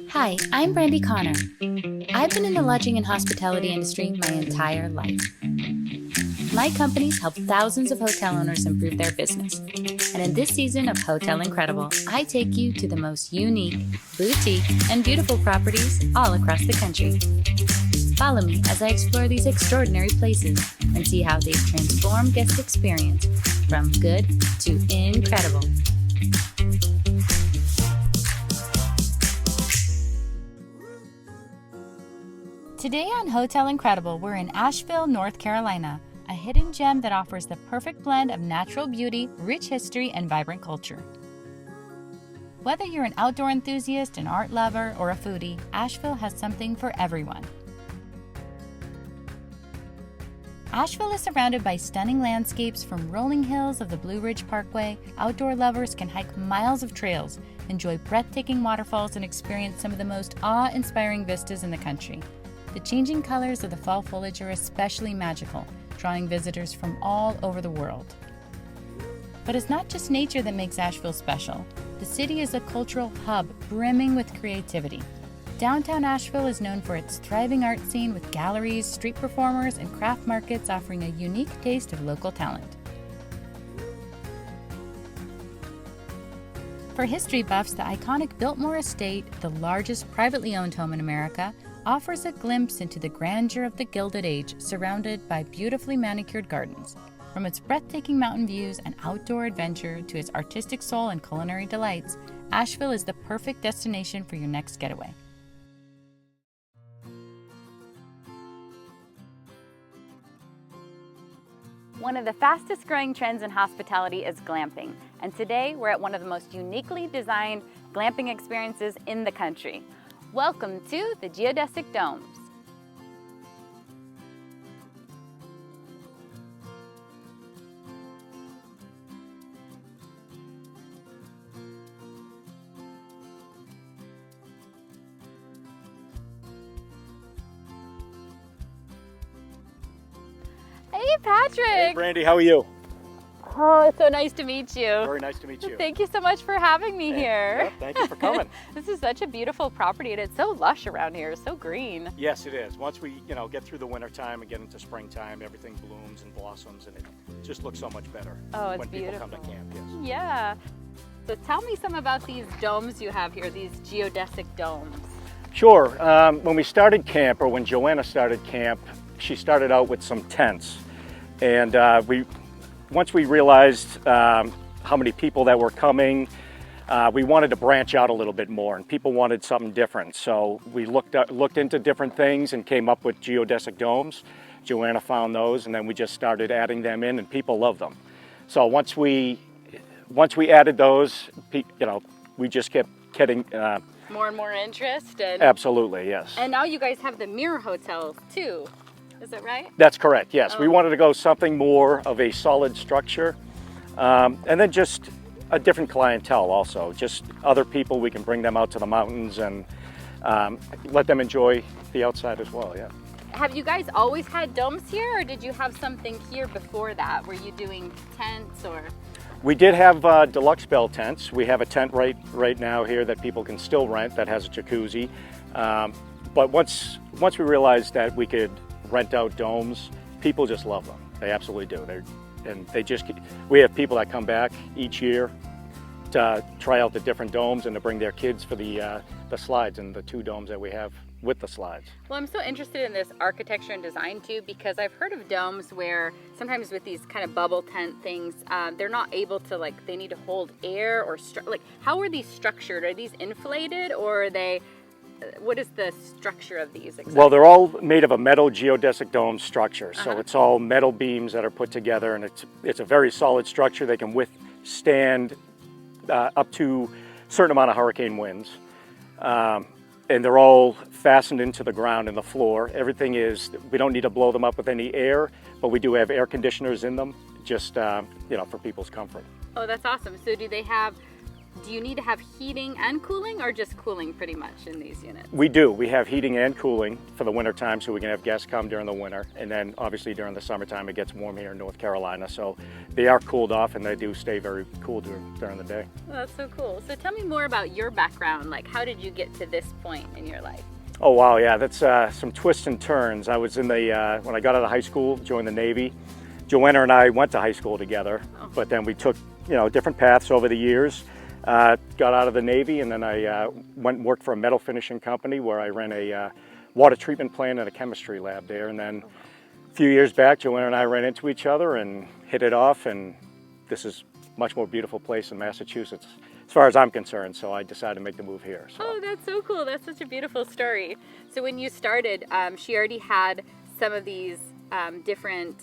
Hi, I'm Brandy Connor. I've been in the lodging and hospitality industry my entire life. My company's helped thousands of hotel owners improve their business. And in this season of Hotel Incredible, I take you to the most unique, boutique, and beautiful properties all across the country. Follow me as I explore these extraordinary places and see how they've transformed guest experience from good to incredible. Today on Hotel Incredible, we're in Asheville, North Carolina, a hidden gem that offers the perfect blend of natural beauty, rich history, and vibrant culture. Whether you're an outdoor enthusiast, an art lover, or a foodie, Asheville has something for everyone. Asheville is surrounded by stunning landscapes from rolling hills of the Blue Ridge Parkway. Outdoor lovers can hike miles of trails, enjoy breathtaking waterfalls, and experience some of the most awe-inspiring vistas in the country. The changing colors of the fall foliage are especially magical, drawing visitors from all over the world. But it's not just nature that makes Asheville special. The city is a cultural hub brimming with creativity. Downtown Asheville is known for its thriving art scene with galleries, street performers, and craft markets offering a unique taste of local talent. For history buffs, the iconic Biltmore Estate, the largest privately owned home in America, offers a glimpse into the grandeur of the Gilded Age, surrounded by beautifully manicured gardens. From its breathtaking mountain views and outdoor adventure to its artistic soul and culinary delights, Asheville is the perfect destination for your next getaway. One of the fastest growing trends in hospitality is glamping, and today we're at one of the most uniquely designed glamping experiences in the country. Welcome to the Geodesic Domes. Hey, Patrick! Hey, Brandy, how are you? Oh, it's so nice to meet you. Very nice to meet you. Thank you so much for having me here. Yeah, thank you for coming. This is such a beautiful property, and it's so lush around here, so green. Yes, it is. Once we, get through the winter time and get into springtime, everything blooms and blossoms, and it just looks so much better. Oh, it's when beautiful. people come to camp. Yes. Yeah. So tell me some about these domes you have here, these geodesic domes. Sure. When we started camp, or when Joanna started camp, she started out with some tents, and once we realized how many people that were coming, we wanted to branch out a little bit more, and people wanted something different. So we looked into different things and came up with geodesic domes. Joanna found those, and then we just started adding them in, and people love them. So once we added those, we just kept getting more and more interest. And absolutely, yes. And now you guys have the mirror hotels too. Is that right? That's correct, yes. We wanted to go something more of a solid structure, and then just a different clientele also. Just other people, we can bring them out to the mountains and let them enjoy the outside as well, yeah. Have you guys always had domes here, or did you have something here before that? Were you doing tents or? We did have deluxe bell tents. We have a tent right now here that people can still rent that has a jacuzzi. But once we realized that we could rent out domes, people just love them. They absolutely do. We have people that come back each year to try out the different domes and to bring their kids for the slides and the 2 domes that we have with the slides. Well, I'm so interested in this architecture and design too, because I've heard of domes where sometimes with these kind of bubble tent things, they're not able to, they need to hold air or how are these structured? Are these inflated, or are they? What is the structure of these exactly? Well, they're all made of a metal geodesic dome structure. So it's all metal beams that are put together, and it's a very solid structure. They can withstand up to a certain amount of hurricane winds. And they're all fastened into the ground and the floor. Everything we don't need to blow them up with any air, but we do have air conditioners in them, just for people's comfort. Oh, that's awesome. So do they have do you need to have heating and cooling, or just cooling pretty much in these units? We do. We have heating and cooling for the winter time, so we can have guests come during the winter. And then obviously during the summertime, it gets warm here in North Carolina. So they are cooled off, and they do stay very cool during the day. Oh, that's so cool. So tell me more about your background. Like, how did you get to this point in your life? Oh, wow. Yeah, that's some twists and turns. I was in the, when I got out of high school, joined the Navy. Joanna and I went to high school together, but then we took, different paths over the years. Got out of the Navy, and then I went and worked for a metal finishing company where I ran a water treatment plant and a chemistry lab there. And then a few years back, Joanna and I ran into each other and hit it off, and this is a much more beautiful place in Massachusetts, as far as I'm concerned, so I decided to make the move here. So. Oh, that's so cool. That's such a beautiful story. So when you started, she already had some of these different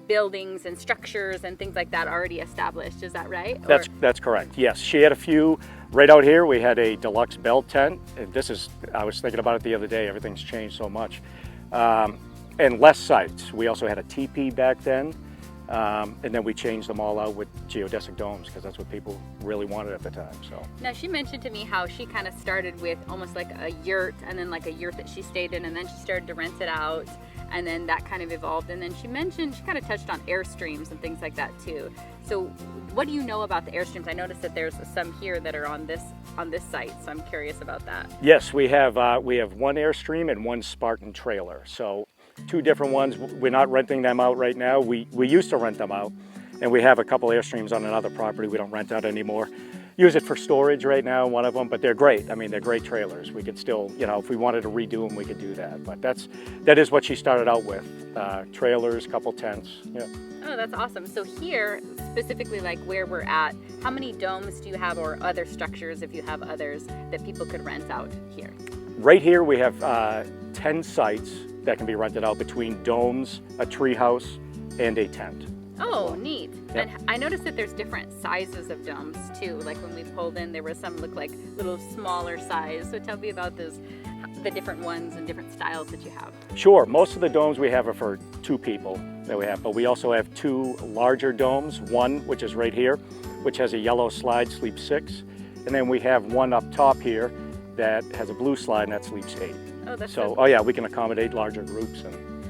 buildings and structures and things like that already established, is that right? That's correct, yes. She had a few. Right out here we had a deluxe belt tent. And I was thinking about it the other day, everything's changed so much. And less sites. We also had a teepee back then, and then we changed them all out with geodesic domes because that's what people really wanted at the time. So now she mentioned to me how she kind of started with almost like a yurt, and then like a yurt that she stayed in, and then she started to rent it out. And then that kind of evolved. And then she kind of touched on Airstreams and things like that too. So what do you know about the Airstreams? I noticed that there's some here that are on this site, so I'm curious about that. Yes, we have one Airstream and one Spartan trailer. So two different ones. We're not renting them out right now. We used to rent them out, and we have a couple Airstreams on another property we don't rent out anymore. Use it for storage right now, one of them, but they're great. I mean, they're great trailers. We could still, if we wanted to redo them, we could do that. But that is what she started out with, trailers, couple tents, yeah. Oh, that's awesome. So here, specifically like where we're at, how many domes do you have, or other structures, if you have others, that people could rent out here? Right here we have 10 sites that can be rented out between domes, a tree house, and a tent. Oh, neat. Yep. And I noticed that there's different sizes of domes too. Like when we pulled in, there were some look like little smaller size. So tell me about the different ones and different styles that you have. Sure. Most of the domes we have are for 2 people that we have, but we also have 2 larger domes. One, which is right here, which has a yellow slide, sleeps 6. And then we have one up top here that has a blue slide, and that sleeps 8. Oh, that's so so cool. Oh yeah, we can accommodate larger groups.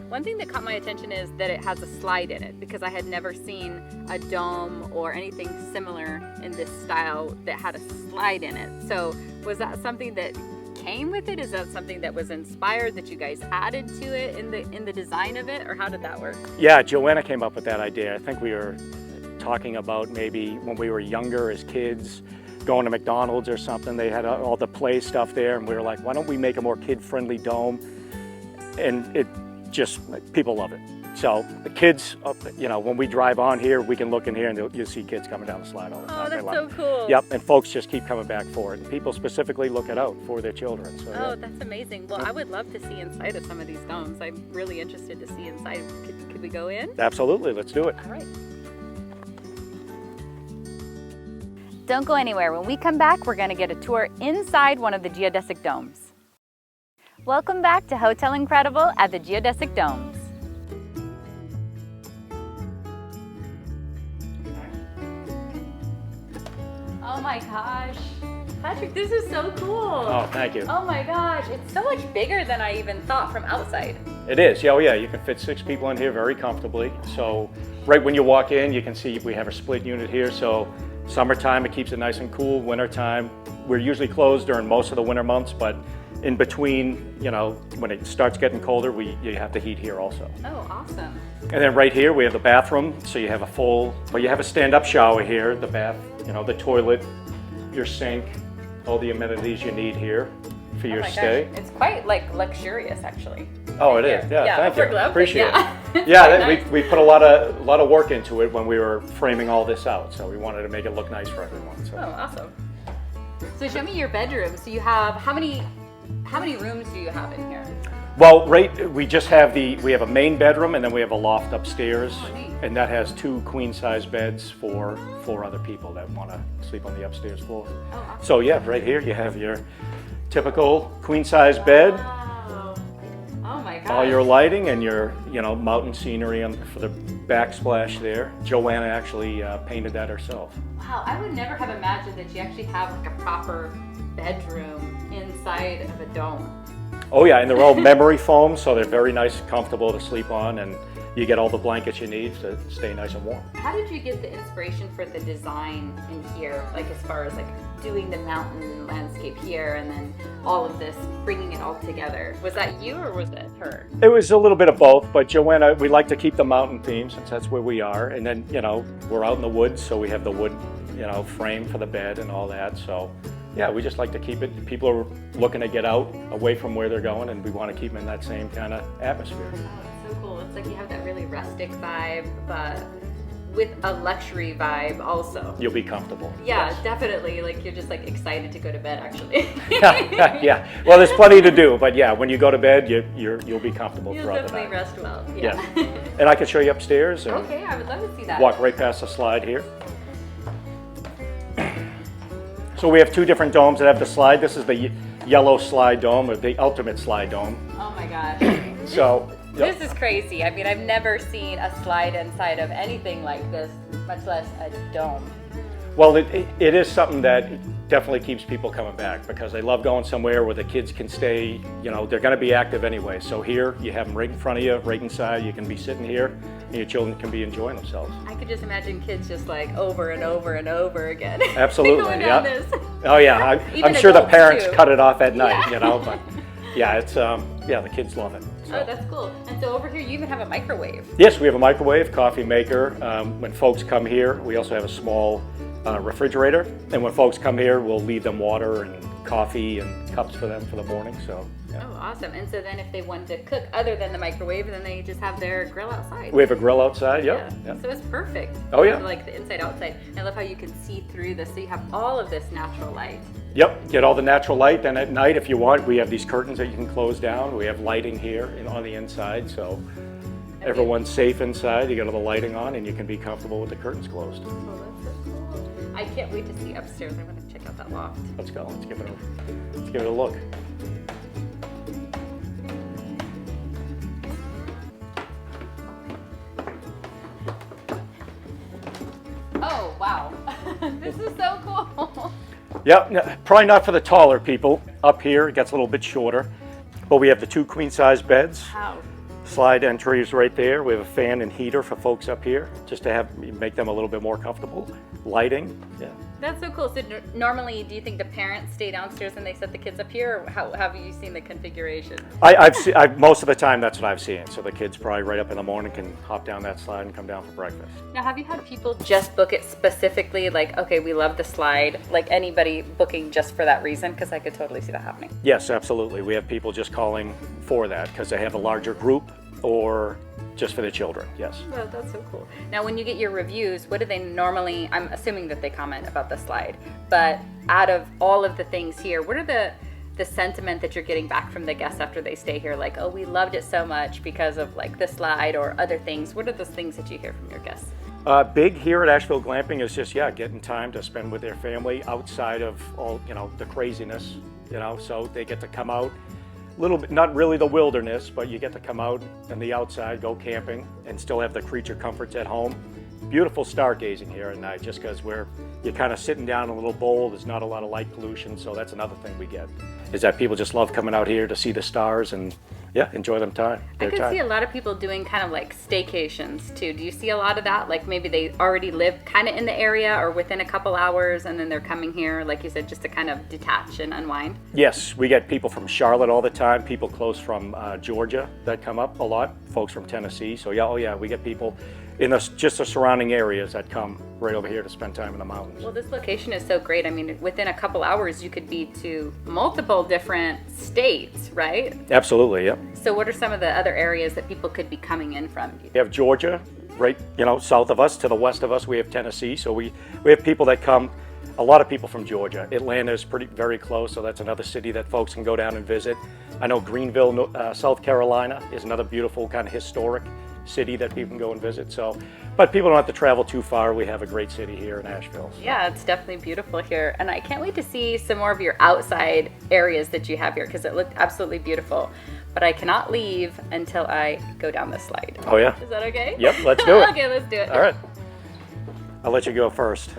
One thing that caught my attention is that it has a slide in it, because I had never seen a dome or anything similar in this style that had a slide in it. So was that something that came with it? Is that something that was inspired, that you guys added to it in the design of it, or how did that work? Yeah, Joanna came up with that idea. I think we were talking about maybe when we were younger as kids, going to McDonald's or something. They had all the play stuff there, and we were like, why don't we make a more kid-friendly dome? And it just, people love it. So the kids, when we drive on here, we can look in here and you'll see kids coming down the slide all the time. Oh, that's so cool. Yep, and folks just keep coming back for it. And people specifically look it out for their children. So, oh, that's amazing. Well, I would love to see inside of some of these domes. I'm really interested to see inside. Could we go in? Absolutely, let's do it. All right. Don't go anywhere. When we come back, we're going to get a tour inside one of the geodesic domes. Welcome back to Hotel Incredible at the Geodesic Domes. Oh my gosh. Patrick, this is so cool. Oh, thank you. Oh my gosh, it's so much bigger than I even thought from outside. It is, oh yeah, you can fit 6 people in here very comfortably. So right when you walk in, you can see we have a split unit here. So summertime, it keeps it nice and cool. Wintertime, we're usually closed during most of the winter months, but in between, when it starts getting colder, you have the heat here also. Oh, awesome. And then right here, we have the bathroom. So you have you have a stand-up shower here, the bath, the toilet, your sink, all the amenities you need here for your stay. Gosh. It's quite luxurious, actually. Oh, it is. Yeah, thank you. Glamping, Appreciate it. Nice. we put a lot of work into it when we were framing all this out. So we wanted to make it look nice for everyone. So. Oh, awesome. So show me your bedroom. So you have, how many rooms do you have in here? Well, we have a main bedroom, and then we have a loft upstairs. Oh, neat. And that has 2 queen-size beds for 4 other people that want to sleep on the upstairs floor. Oh, awesome. So yeah, right here you have your typical queen-size bed. Wow. Oh my all your lighting and your, mountain scenery for the backsplash there. Joanna actually painted that herself. Wow, I would never have imagined that you actually have like a proper bedroom inside of a dome. Oh yeah, and they're all memory foam, so they're very nice and comfortable to sleep on, and you get all the blankets you need to stay nice and warm. How did you get the inspiration for the design in here, like as far as like doing the mountain landscape here and then all of this, bringing it all together? Was that you or was it her? It was a little bit of both, but Joanna, we like to keep the mountain theme since that's where we are, and then, we're out in the woods, so we have the wood, frame for the bed and all that, so yeah, we just like to keep it. People are looking to get out away from where they're going, and we want to keep them in that same kind of atmosphere. Oh, it's so cool. It's like you have that really rustic vibe, but with a luxury vibe also. You'll be comfortable. Yeah, yes. Definitely. Like you're just like excited to go to bed actually. Yeah. Well, there's plenty to do, but yeah, when you go to bed, you'll be comfortable You'll throughout the night. definitely rest well. Yeah. And I can show you upstairs. And okay, I would love to see that. Walk right past the slide here. So we have two different domes that have the slide. This is the yellow slide dome, or the ultimate slide dome. Oh my gosh. So this is crazy. I mean, I've never seen a slide inside of anything like this, much less a dome. Well, it is something that definitely keeps people coming back because they love going somewhere where the kids can stay, they're going to be active anyway. So here you have them right in front of you, right inside. You can be sitting here and your children can be enjoying themselves. I could just imagine kids just like over and over and over again. Absolutely, going yeah. down this. Oh yeah, I'm sure the parents too. cut it off at night, but yeah, it's the kids love it. So. Oh, that's cool. And so over here you even have a microwave. Yes, we have a microwave, coffee maker. When folks come here, we also have a small refrigerator, and when folks come here, we'll leave them water and coffee and cups for them for the morning. So. Yeah. Oh, awesome. And so then if they wanted to cook other than the microwave, then they just have their grill outside. We have a grill outside, yep. Yeah. So it's perfect. Oh yeah. Like the inside outside. I love how you can see through this, so you have all of this natural light. Yep, get all the natural light. Then at night, if you want, we have these curtains that you can close down. We have lighting here on the inside, so everyone's safe inside. You got all the lighting on, and you can be comfortable with the curtains closed. Oh, that's so cool. I can't wait to see upstairs. I want to check out that loft. Let's go. Let's give it a look. Oh, wow. This is so cool. Yep, probably not for the taller people. Up here, it gets a little bit shorter. But we have the two queen-size beds. Wow. Slide entries right there. We have a fan and heater for folks up here, just to make them a little bit more comfortable. Lighting, yeah. That's so cool. So normally, do you think the parents stay downstairs and they set the kids up here, or how have you seen the configuration? Most of the time, that's what I've seen. So the kids probably right up in the morning can hop down that slide and come down for breakfast. Now, have you had people just book it specifically, like, okay, we love the slide, like anybody booking just for that reason? Because I could totally see that happening. Yes, absolutely. We have people just calling for that because they have a larger group or just for their children, yes. Oh, that's so cool. Now, when you get your reviews, what do they normally, I'm assuming that they comment about the slide, but out of all of the things here, what are the sentiment that you're getting back from the guests after they stay here? Like, oh, we loved it so much because of like the slide or other things. What are those things that you hear from your guests? Big here at Asheville Glamping is just, getting time to spend with their family outside of all, the craziness, so they get to come out. Little bit, not really the wilderness, but you get to come out in the outside, go camping, and still have the creature comforts at home. Beautiful stargazing here at night, just because you're kind of sitting down in a little bowl. There's not a lot of light pollution, so that's another thing we get. Is that people just love coming out here to see the stars and enjoy their time. I can see a lot of people doing kind of like staycations too. Do you see a lot of that? Like maybe they already live kind of in the area or within a couple hours, and then they're coming here, like you said, just to kind of detach and unwind? Yes, we get people from Charlotte all the time, people close from Georgia that come up a lot, folks from Tennessee. So we get people in just the surrounding areas that come right over here to spend time in the mountains. Well, this location is so great. I mean, within a couple hours, you could be to multiple different states, right? Absolutely, yep. So what are some of the other areas that people could be coming in from? We have Georgia, right, south of us. To the west of us, we have Tennessee. So we have people that come, a lot of people from Georgia. Atlanta is very close, so that's another city that folks can go down and visit. I know Greenville, South Carolina is another beautiful kind of historic city that people can go and visit. But people don't have to travel too far. We have a great city here in Asheville. So. Yeah, it's definitely beautiful here. And I can't wait to see some more of your outside areas that you have here because it looked absolutely beautiful. but I cannot leave until I go down the slide. Oh yeah? Is that okay? Yep, let's do it. Okay, let's do it. All right. I'll let you go first.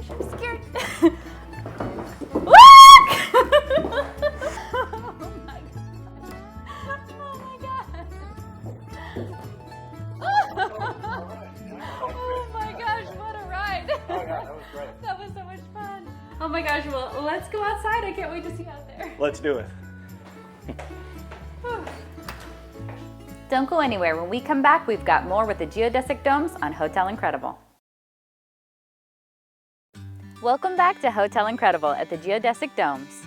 I'm scared. Oh my gosh, what a ride. Oh yeah, that was great. That was so much fun. Oh my gosh, well, let's go outside. I can't wait to see out there. Let's do it. Don't go anywhere. When we come back, we've got more with the geodesic domes on Hotel Incredible. Welcome back to Hotel Incredible at the Geodesic Domes.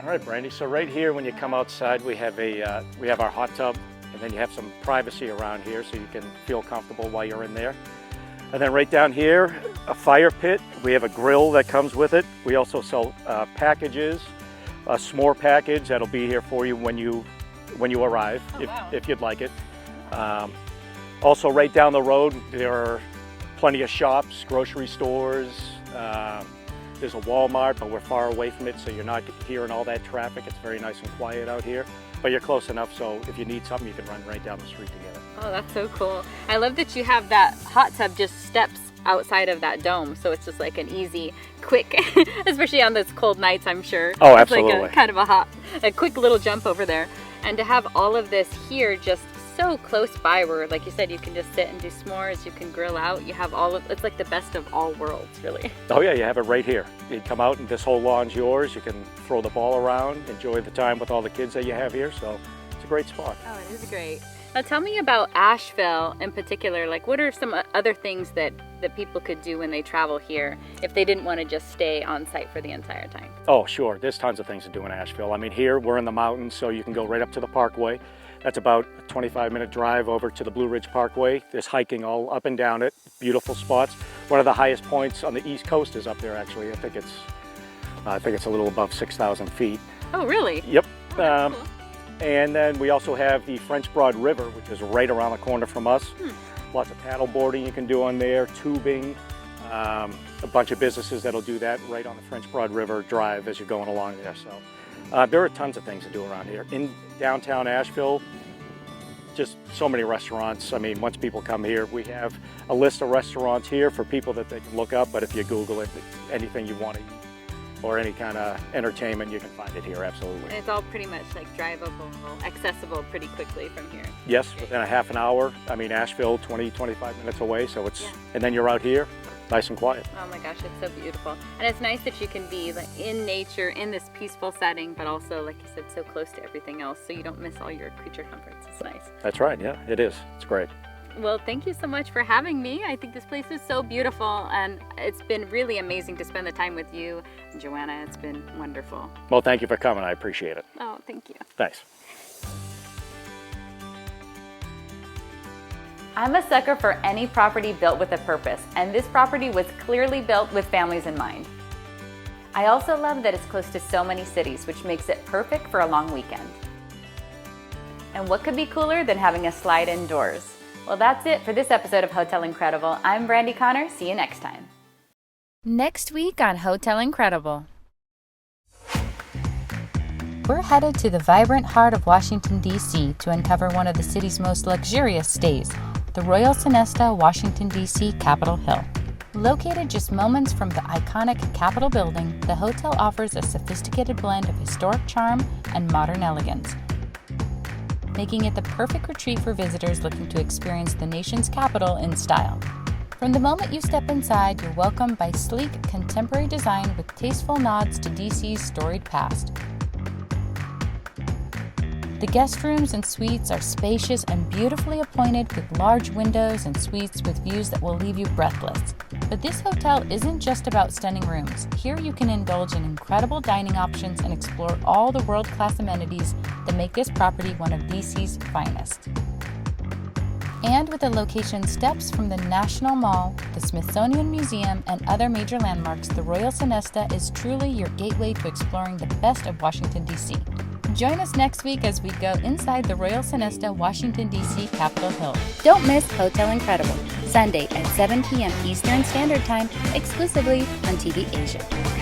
All right, Brandy. So right here, when you come outside, we have our hot tub, and then you have some privacy around here, so you can feel comfortable while you're in there. And then right down here, a fire pit. We have a grill that comes with it. We also sell packages, a s'more package that'll be here for you when you arrive, if you'd like it. Also, right down the road, there are plenty of shops, grocery stores. There's a Walmart, but we're far away from it, so you're not hearing all that traffic. It's very nice and quiet out here, but you're close enough, so if you need something, you can run right down the street to get it. Oh, that's so cool. I love that you have that hot tub just steps outside of that dome, so it's just like an easy, quick, especially on those cold nights, I'm sure. Oh, it's absolutely. like a quick little jump over there. And to have all of this here just so close by where, like you said, you can just sit and do s'mores, you can grill out, you have it's like the best of all worlds, really. Oh yeah, you have it right here. You come out and this whole lawn's yours. You can throw the ball around, enjoy the time with all the kids that you have here, so it's a great spot. Oh, it is great. Now tell me about Asheville in particular. Like, what are some other things that people could do when they travel here if they didn't want to just stay on site for the entire time? Oh, sure. There's tons of things to do in Asheville. I mean, here we're in the mountains, so you can go right up to the Parkway. That's about a 25-minute drive over to the Blue Ridge Parkway. There's hiking all up and down it, beautiful spots. One of the highest points on the East Coast is up there, actually. I think it's a little above 6,000 feet. Oh, really? Yep. Oh, cool. And then we also have the French Broad River, which is right around the corner from us. Lots of paddle boarding you can do on there, tubing, a bunch of businesses that'll do that right on the French Broad River Drive as you're going along there. So there are tons of things to do around here. In downtown Asheville, just so many restaurants. I mean, once people come here, we have a list of restaurants here for people that they can look up, but if you Google it, anything you want to eat or any kind of entertainment, you can find it here, absolutely. And it's all pretty much like drivable, accessible pretty quickly from here. Yes, within a half an hour. I mean, Asheville, 20, 25 minutes away, so it's, and then you're out here, nice and quiet. Oh my gosh, it's so beautiful. And it's nice that you can be like in nature, in this peaceful setting, but also, like you said, so close to everything else, so you don't miss all your creature comforts. It's nice. That's right, yeah, it is. It's great. Well, thank you so much for having me. I think this place is so beautiful, and it's been really amazing to spend the time with you, Joanna. It's been wonderful. Well, thank you for coming. I appreciate it. Oh, thank you. Thanks. I'm a sucker for any property built with a purpose, and this property was clearly built with families in mind. I also love that it's close to so many cities, which makes it perfect for a long weekend. And what could be cooler than having a slide indoors? Well, that's it for this episode of Hotel Incredible. I'm Brandy Connor. See you next time. Next week on Hotel Incredible. We're headed to the vibrant heart of Washington, D.C. to uncover one of the city's most luxurious stays, the Royal Sonesta Washington, D.C. Capitol Hill. Located just moments from the iconic Capitol building, the hotel offers a sophisticated blend of historic charm and modern elegance, making it the perfect retreat for visitors looking to experience the nation's capital in style. From the moment you step inside, you're welcomed by sleek, contemporary design with tasteful nods to DC's storied past. The guest rooms and suites are spacious and beautifully appointed with large windows and suites with views that will leave you breathless. But this hotel isn't just about stunning rooms. Here you can indulge in incredible dining options and explore all the world-class amenities that make this property one of DC's finest. And with a location steps from the National Mall, the Smithsonian Museum, and other major landmarks, the Royal Sonesta is truly your gateway to exploring the best of Washington, D.C. Join us next week as we go inside the Royal Sonesta Washington, D.C. Capitol Hill. Don't miss Hotel Incredible, Sunday at 7 p.m. Eastern Standard Time, exclusively on TV Asia.